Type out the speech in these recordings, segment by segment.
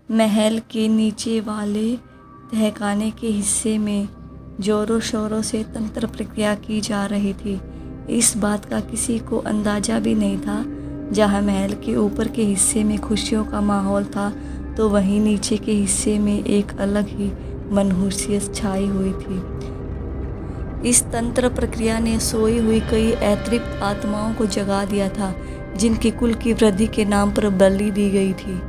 महल के नीचे वाले तहखाने के हिस्से में ज़ोरों शोरों से तंत्र प्रक्रिया की जा रही थी। इस बात का किसी को अंदाज़ा भी नहीं था। जहाँ महल के ऊपर के हिस्से में खुशियों का माहौल था, तो वहीं नीचे के हिस्से में एक अलग ही मनहूसियत छाई हुई थी। इस तंत्र प्रक्रिया ने सोई हुई कई अतृप्त आत्माओं को जगा दिया था, जिनकी कुल की वृद्धि के नाम पर बलि दी गई थी।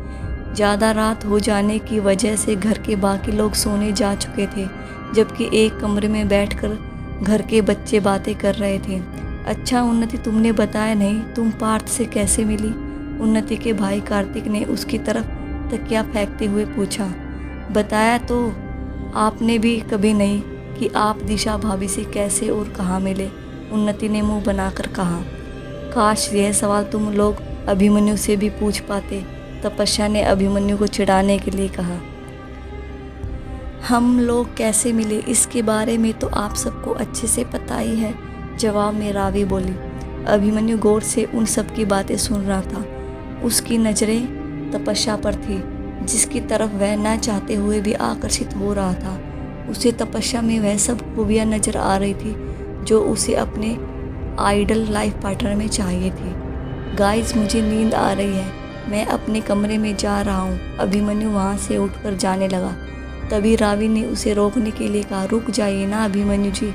ज़्यादा रात हो जाने की वजह से घर के बाकी लोग सोने जा चुके थे, जबकि एक कमरे में बैठकर घर के बच्चे बातें कर रहे थे। अच्छा उन्नति, तुमने बताया नहीं, तुम पार्थ से कैसे मिली? उन्नति के भाई कार्तिक ने उसकी तरफ तकिया फेंकते हुए पूछा। बताया तो आपने भी कभी नहीं कि आप दिशा भाभी से कैसे और कहाँ मिले, उन्नति ने मुंह बनाकर कहा। काश यह सवाल तुम लोग अभिमन्यु से भी पूछ पाते, तपस्या ने अभिमन्यु को चिढ़ाने के लिए कहा। हम लोग कैसे मिले इसके बारे में तो आप सबको अच्छे से पता ही है, जवाब में रावी बोली। अभिमन्यु गौर से उन सब की बातें सुन रहा था। उसकी नज़रें तपस्या पर थी, जिसकी तरफ वह न चाहते हुए भी आकर्षित हो रहा था। उसे तपस्या में वह सब खूबियाँ नज़र आ रही थी जो उसे अपने आइडल लाइफ पार्टनर में चाहिए थी। गाइस, मुझे नींद आ रही है, मैं अपने कमरे में जा रहा हूँ। अभिमन्यु वहाँ से उठकर जाने लगा। तभी रावी ने उसे रोकने के लिए कहा। रुक जाइए ना अभिमन्यु जी,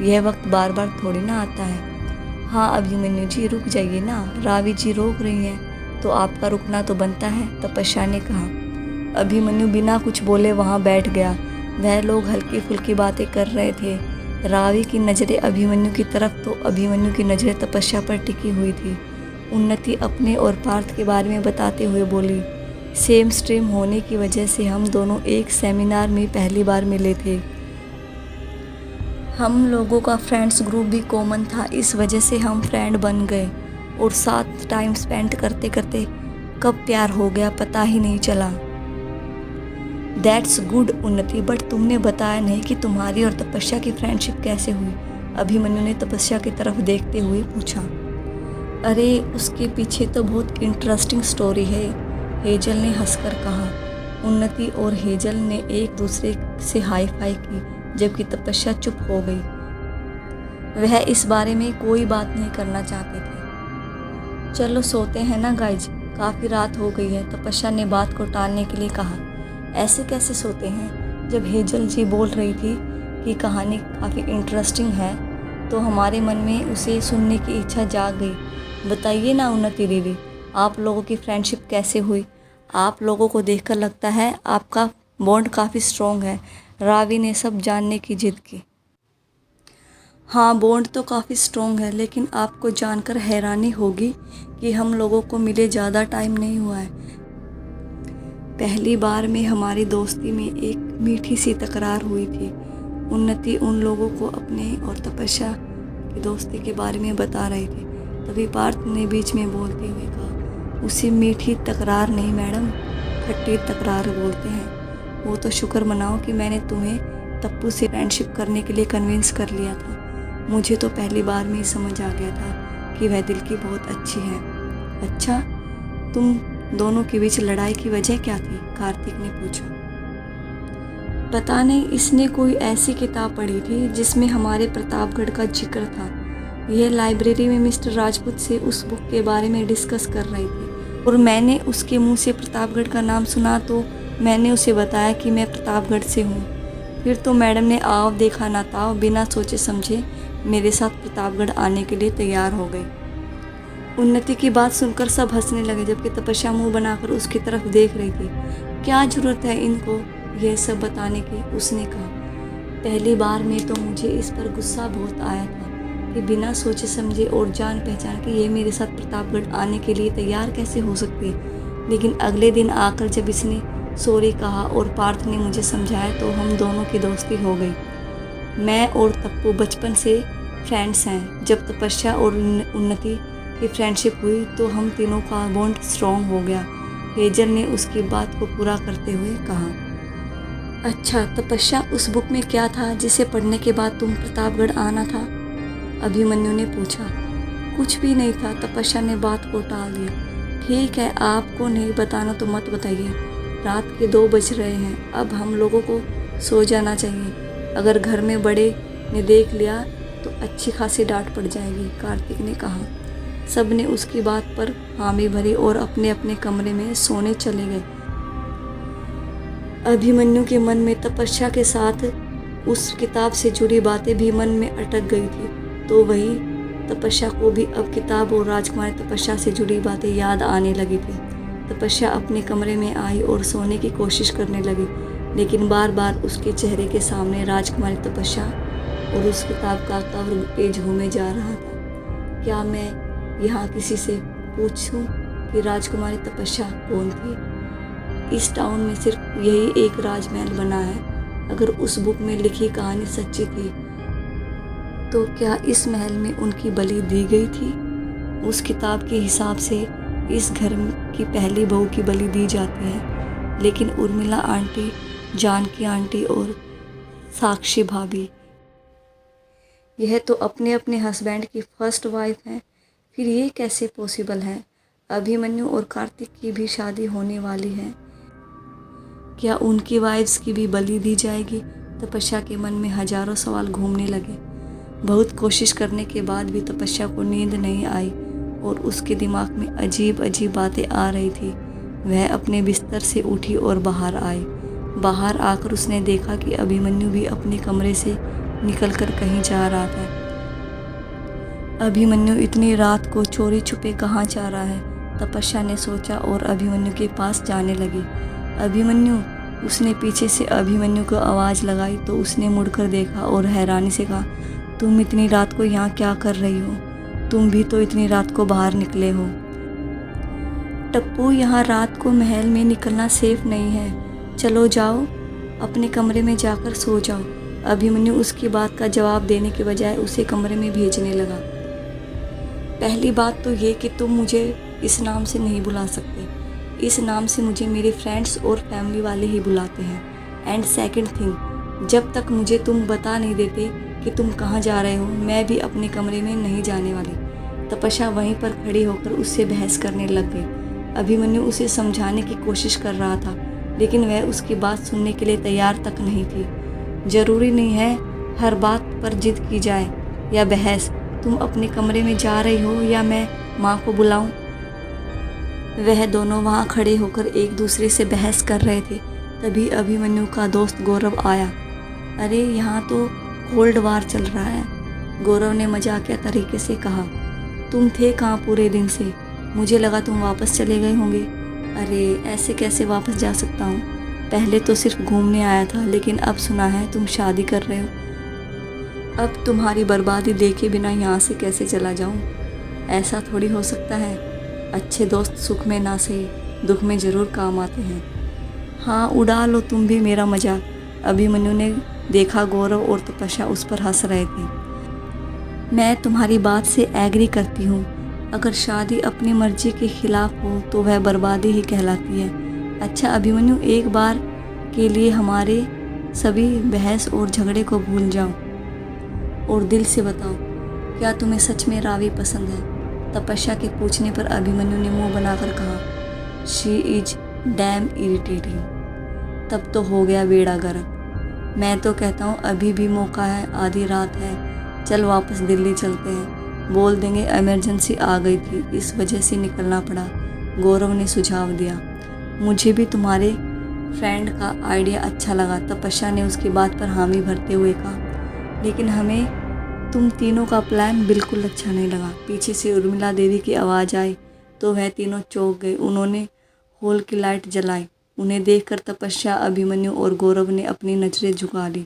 यह वक्त बार बार थोड़ी ना आता है। हाँ अभिमन्यु जी, रुक जाइए ना, रावी जी रोक रही हैं तो आपका रुकना तो बनता है, तपस्या ने कहा। अभिमन्यु बिना कुछ बोले वहाँ बैठ गया। वह लोग हल्की फुल्की बातें कर रहे थे। रावी की नज़रें अभिमन्यु की तरफ तो अभिमन्यु की नज़रें तपस्या पर टिकी हुई थी। उन्नति अपने और पार्थ के बारे में बताते हुए बोली। सेम स्ट्रीम होने की वजह से हम दोनों एक सेमिनार में पहली बार मिले थे। हम लोगों का फ्रेंड्स ग्रुप भी कॉमन था, इस वजह से हम फ्रेंड बन गए और साथ टाइम स्पेंड करते करते कब प्यार हो गया पता ही नहीं चला। दैट्स गुड उन्नति, बट तुमने बताया नहीं कि तुम्हारी और तपस्या की फ्रेंडशिप कैसे हुई, अभिमन्यु ने तपस्या की तरफ देखते हुए पूछा। अरे उसके पीछे तो बहुत इंटरेस्टिंग स्टोरी है, हेजल ने हंसकर कहा। उन्नति और हेजल ने एक दूसरे से हाई फाई की, जबकि तपस्या चुप हो गई। वह इस बारे में कोई बात नहीं करना चाहते थे। चलो सोते हैं ना गाइज, काफ़ी रात हो गई है, तपस्या ने बात को टालने के लिए कहा। ऐसे कैसे सोते हैं? जब हेजल जी बोल रही थी कि कहानी काफ़ी इंटरेस्टिंग है तो हमारे मन में उसे सुनने की इच्छा जाग गई। बताइए ना उन्नति दीदी, आप लोगों की फ्रेंडशिप कैसे हुई? आप लोगों को देखकर लगता है आपका बॉन्ड काफ़ी स्ट्रॉन्ग है, रावी ने सब जानने की जिद की। हाँ बॉन्ड तो काफ़ी स्ट्रॉन्ग है, लेकिन आपको जानकर हैरानी होगी कि हम लोगों को मिले ज़्यादा टाइम नहीं हुआ है। पहली बार में हमारी दोस्ती में एक मीठी सी तकरार हुई थी। उन्नति उन लोगों को अपने और तपस्या की दोस्ती के बारे में बता रही थी। तभी पार्थ ने बीच में बोलते हुए कहा, उसे मीठी तकरार नहीं मैडम, खट्टी तकरार बोलते हैं। वो तो शुक्र मनाओ कि मैंने तुम्हें तप्पू से फ्रेंडशिप करने के लिए कन्विंस कर लिया था। मुझे तो पहली बार में ही समझ आ गया था कि वह दिल की बहुत अच्छी है। अच्छा, तुम दोनों के बीच लड़ाई की वजह क्या थी? कार्तिक ने पूछा। पता नहीं, इसने कोई ऐसी किताब पढ़ी थी जिसमें हमारे प्रतापगढ़ का जिक्र था। यह लाइब्रेरी में मिस्टर राजपूत से उस बुक के बारे में डिस्कस कर रही थी और मैंने उसके मुंह से प्रतापगढ़ का नाम सुना तो मैंने उसे बताया कि मैं प्रतापगढ़ से हूँ। फिर तो मैडम ने आव देखा ना ताव बिना सोचे समझे मेरे साथ प्रतापगढ़ आने के लिए तैयार हो गई। उन्नति की बात सुनकर सब हंसने लगे, जबकि तपस्या मुंह बनाकर उसकी तरफ देख रही थी। क्या जरूरत है इनको यह सब बताने की, उसने कहा। पहली बार में तो मुझे इस पर गुस्सा बहुत आया था कि बिना सोचे समझे और जान पहचान के ये मेरे साथ प्रतापगढ़ आने के लिए तैयार कैसे हो सकती है। लेकिन अगले दिन आकर जब इसने सॉरी कहा और पार्थ ने मुझे समझाया तो हम दोनों की दोस्ती हो गई। मैं और तप्पू बचपन से फ्रेंड्स हैं। जब तपस्या और उन्नति की फ्रेंडशिप हुई तो हम तीनों का बॉन्ड स्ट्रॉन्ग हो गया, हेजल ने उसकी बात को पूरा करते हुए कहा। अच्छा तपस्या, उस बुक में क्या था जिसे पढ़ने के बाद तुम प्रतापगढ़ आना था? अभिमन्यु ने पूछा। कुछ भी नहीं था, तपस्या ने बात को टाल दिया। ठीक है, आपको नहीं बताना तो मत बताइए, रात के 2 बज रहे हैं, अब हम लोगों को सो जाना चाहिए। अगर घर में बड़े ने देख लिया तो अच्छी खासी डांट पड़ जाएगी, कार्तिक ने कहा। सब ने उसकी बात पर हामी भरी और अपने अपने कमरे में सोने चले गए। अभिमन्यु के मन में तपस्या के साथ उस किताब से जुड़ी बातें भी मन में अटक गई थी, तो वही तपस्या को भी अब किताब और राजकुमारी तपस्या से जुड़ी बातें याद आने लगी थी। तपस्या अपने कमरे में आई और सोने की कोशिश करने लगी, लेकिन बार बार उसके चेहरे के सामने राजकुमारी तपस्या और उस किताब का कवर पेज घूमे जा रहा था। क्या मैं यहाँ किसी से पूछूं कि राजकुमारी तपस्या कौन थी? इस टाउन में सिर्फ यही एक राजमहल बना है। अगर उस बुक में लिखी कहानी सच्ची थी तो क्या इस महल में उनकी बलि दी गई थी? उस किताब के हिसाब से इस घर की पहली बहू की बलि दी जाती है, लेकिन उर्मिला आंटी, जानकी आंटी और साक्षी भाभी, यह तो अपने अपने हस्बैंड की फर्स्ट वाइफ हैं। फिर ये कैसे पॉसिबल है? अभिमन्यु और कार्तिक की भी शादी होने वाली है, क्या उनकी वाइफ्स की भी बलि दी जाएगी? तपस्या के मन में हजारों सवाल घूमने लगे। बहुत कोशिश करने के बाद भी तपस्या को नींद नहीं आई और उसके दिमाग में अजीब अजीब बातें आ रही थी। वह अपने बिस्तर से उठी और बाहर आई। बाहर आकर उसने देखा कि अभिमन्यु भी अपने कमरे से निकलकर कहीं जा रहा था। अभिमन्यु इतनी रात को चोरी छुपे कहाँ जा रहा है? तपस्या ने सोचा और अभिमन्यु के पास जाने लगी। अभिमन्यु, उसने पीछे से अभिमन्यु को आवाज़ लगाई तो उसने मुड़कर देखा और हैरानी से कहा, तुम इतनी रात को यहाँ क्या कर रही हो? तुम भी तो इतनी रात को बाहर निकले हो। टप्पू, यहाँ रात को महल में निकलना सेफ नहीं है। चलो जाओ, अपने कमरे में जाकर सो जाओ। अभिमन्यु उसकी बात का जवाब देने के बजाय उसे कमरे में भेजने लगा। पहली बात तो ये कि तुम मुझे इस नाम से नहीं बुला सकते। इस नाम से मुझे मेरे फ्रेंड्स और फैमिली वाले ही बुलाते हैं। एंड सेकंड थिंग, जब तक मुझे तुम बता नहीं देते कि तुम कहाँ जा रहे हो, मैं भी अपने कमरे में नहीं जाने वाली। तपस्या वहीं पर खड़ी होकर उससे बहस करने लग गई। अभिमन्यु उसे समझाने की कोशिश कर रहा था, लेकिन वह उसकी बात सुनने के लिए तैयार तक नहीं थी। ज़रूरी नहीं है हर बात पर जिद की जाए या बहस। तुम अपने कमरे में जा रही हो या मैं माँ को बुलाऊं? वह दोनों वहाँ खड़े होकर एक दूसरे से बहस कर रहे थे। तभी अभिमन्यु का दोस्त गौरव आया। अरे, यहाँ तो कोल्ड वार चल रहा है, गौरव ने मजाकिया तरीके से कहा। तुम थे कहाँ पूरे दिन से? मुझे लगा तुम वापस चले गए होंगे। अरे, ऐसे कैसे वापस जा सकता हूँ? पहले तो सिर्फ घूमने आया था, लेकिन अब सुना है तुम शादी कर रहे हो। अब तुम्हारी बर्बादी देखे बिना यहाँ से कैसे चला जाऊँ? ऐसा थोड़ी हो सकता है। अच्छे दोस्त सुख में ना सही, दुख में ज़रूर काम आते हैं। हाँ, उड़ा लो तुम भी मेरा मजाक। अभिमन्यु ने देखा गौरव और तपस्या उस पर हंस रहे थे। मैं तुम्हारी बात से एग्री करती हूँ। अगर शादी अपनी मर्जी के खिलाफ हो तो वह बर्बादी ही कहलाती है। अच्छा अभिमन्यु, एक बार के लिए हमारे सभी बहस और झगड़े को भूल जाओ और दिल से बताओ, क्या तुम्हें सच में रावी पसंद है? तपस्या के पूछने पर अभिमन्यु ने मुंह बनाकर कहा, शी इज डैम इरिटेटिंग। तब तो हो गया बेड़ा गर्क। मैं तो कहता हूँ अभी भी मौका है, आधी रात है, चल वापस दिल्ली चलते हैं। बोल देंगे इमरजेंसी आ गई थी, इस वजह से निकलना पड़ा। गौरव ने सुझाव दिया। मुझे भी तुम्हारे फ्रेंड का आइडिया अच्छा लगा, तपस्या ने उसकी बात पर हामी भरते हुए कहा। लेकिन हमें तुम तीनों का प्लान बिल्कुल अच्छा नहीं लगा। पीछे से उर्मिला देवी की आवाज़ आई तो वह तीनों चौंक गए। उन्होंने हॉल की लाइट जलाई। उन्हें देखकर तपस्या, अभिमन्यु और गौरव ने अपनी नज़रें झुका ली।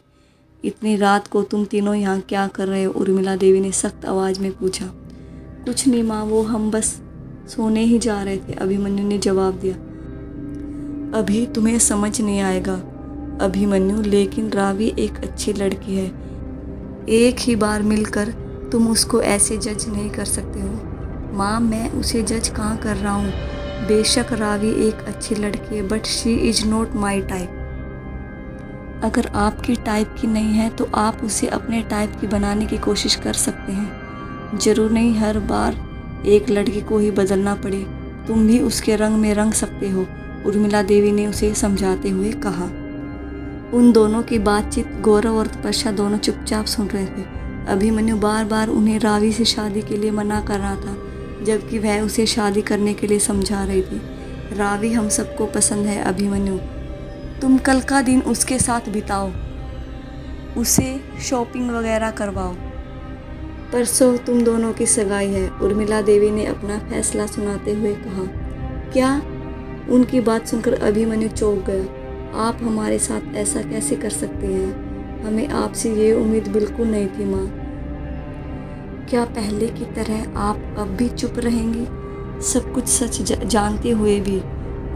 इतनी रात को तुम तीनों यहाँ क्या कर रहे हो? उर्मिला देवी ने सख्त आवाज़ में पूछा। कुछ नहीं माँ, वो हम बस सोने ही जा रहे थे, अभिमन्यु ने जवाब दिया। अभी तुम्हें समझ नहीं आएगा अभिमन्यु, लेकिन रावी एक अच्छी लड़की है। एक ही बार मिलकर तुम उसको ऐसे जज नहीं कर सकते हो। माँ, मैं उसे जज कहाँ कर रहा हूँ। बेशक रावी एक अच्छी लड़की है, but she is not my type. अगर आपकी टाइप की नहीं है तो आप उसे अपने टाइप की बनाने की कोशिश कर सकते हैं। ज़रूर नहीं हर बार एक लड़की को ही बदलना पड़े। तुम भी उसके रंग में रंग सकते हो, उर्मिला देवी ने उसे समझाते हुए कहा। उन दोनों की बातचीत गौरव और तपस्या दोनों चुपचाप सुन रहे थे। अभिमन्यु बार बार उन्हें रावी से शादी के लिए मना कर रहा था, जबकि वह उसे शादी करने के लिए समझा रही थी। रावी हम सबको पसंद है अभिमन्यु, तुम कल का दिन उसके साथ बिताओ, उसे शॉपिंग वगैरह करवाओ। परसों तुम दोनों की सगाई है, उर्मिला देवी ने अपना फैसला सुनाते हुए कहा। क्या? उनकी बात सुनकर अभिमन्यु चौंक गया। आप हमारे साथ ऐसा कैसे कर सकते हैं? हमें आपसे ये उम्मीद बिल्कुल नहीं थी माँ। क्या पहले की तरह आप अब भी चुप रहेंगी? सब कुछ सच जानते हुए भी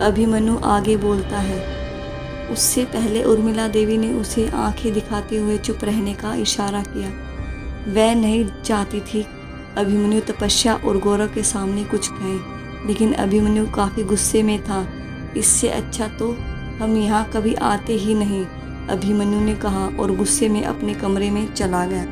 अभिमन्यु आगे बोलता है। उससे पहले उर्मिला देवी ने उसे आंखें दिखाते हुए चुप रहने का इशारा किया। वह नहीं चाहती थी अभिमन्यु तपस्या और गौरव के सामने कुछ कहे, लेकिन अभिमन्यु काफ़ी गुस्से में था। इससे अच्छा तो हम यहाँ कभी आते ही नहीं, अभिमन्यु ने कहा और गुस्से में अपने कमरे में चला गया।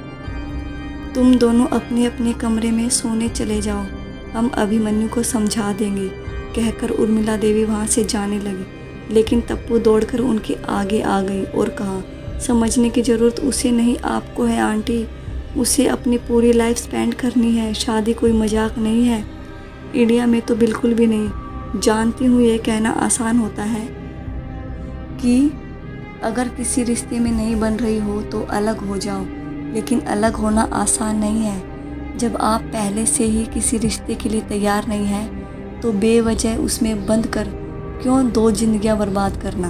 तुम दोनों अपने अपने कमरे में सोने चले जाओ, हम अभिमन्यु को समझा देंगे, कहकर उर्मिला देवी वहाँ से जाने लगी। लेकिन तप्पू दौड़कर उनके आगे आ गई और कहा, समझने की ज़रूरत उसे नहीं, आपको है आंटी। उसे अपनी पूरी लाइफ स्पेंड करनी है, शादी कोई मजाक नहीं है। इंडिया में तो बिल्कुल भी नहीं। जानती हूँ ये कहना आसान होता है कि अगर किसी रिश्ते में नहीं बन रही हो तो अलग हो जाओ, लेकिन अलग होना आसान नहीं है। जब आप पहले से ही किसी रिश्ते के लिए तैयार नहीं हैं तो बेवजह उसमें बंद कर क्यों दो जिंदगियां बर्बाद करना।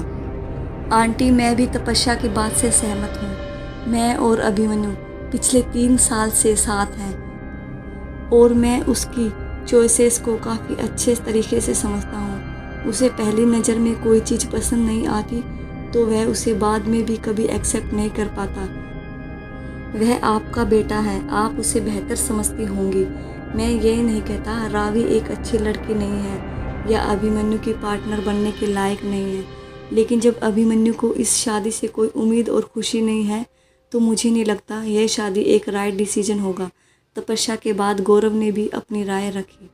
आंटी, मैं भी तपस्या की बात से सहमत हूँ। मैं और अभिमन्यु पिछले 3 साल से साथ हैं और मैं उसकी चॉइसेस को काफ़ी अच्छे तरीके से समझता हूँ। उसे पहली नज़र में कोई चीज़ पसंद नहीं आती तो वह उसे बाद में भी कभी एक्सेप्ट नहीं कर पाता। वह आपका बेटा है, आप उसे बेहतर समझती होंगी। मैं ये नहीं कहता रावी एक अच्छी लड़की नहीं है या अभिमन्यु की पार्टनर बनने के लायक नहीं है, लेकिन जब अभिमन्यु को इस शादी से कोई उम्मीद और खुशी नहीं है तो मुझे नहीं लगता यह शादी एक राइट डिसीजन होगा। तपस्या के बाद गौरव ने भी अपनी राय रखी।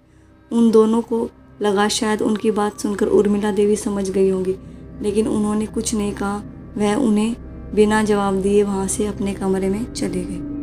उन दोनों को लगा शायद उनकी बात सुनकर उर्मिला देवी समझ गई होंगी, लेकिन उन्होंने कुछ नहीं कहा। वह उन्हें बिना जवाब दिए वहाँ से अपने कमरे में चले गए।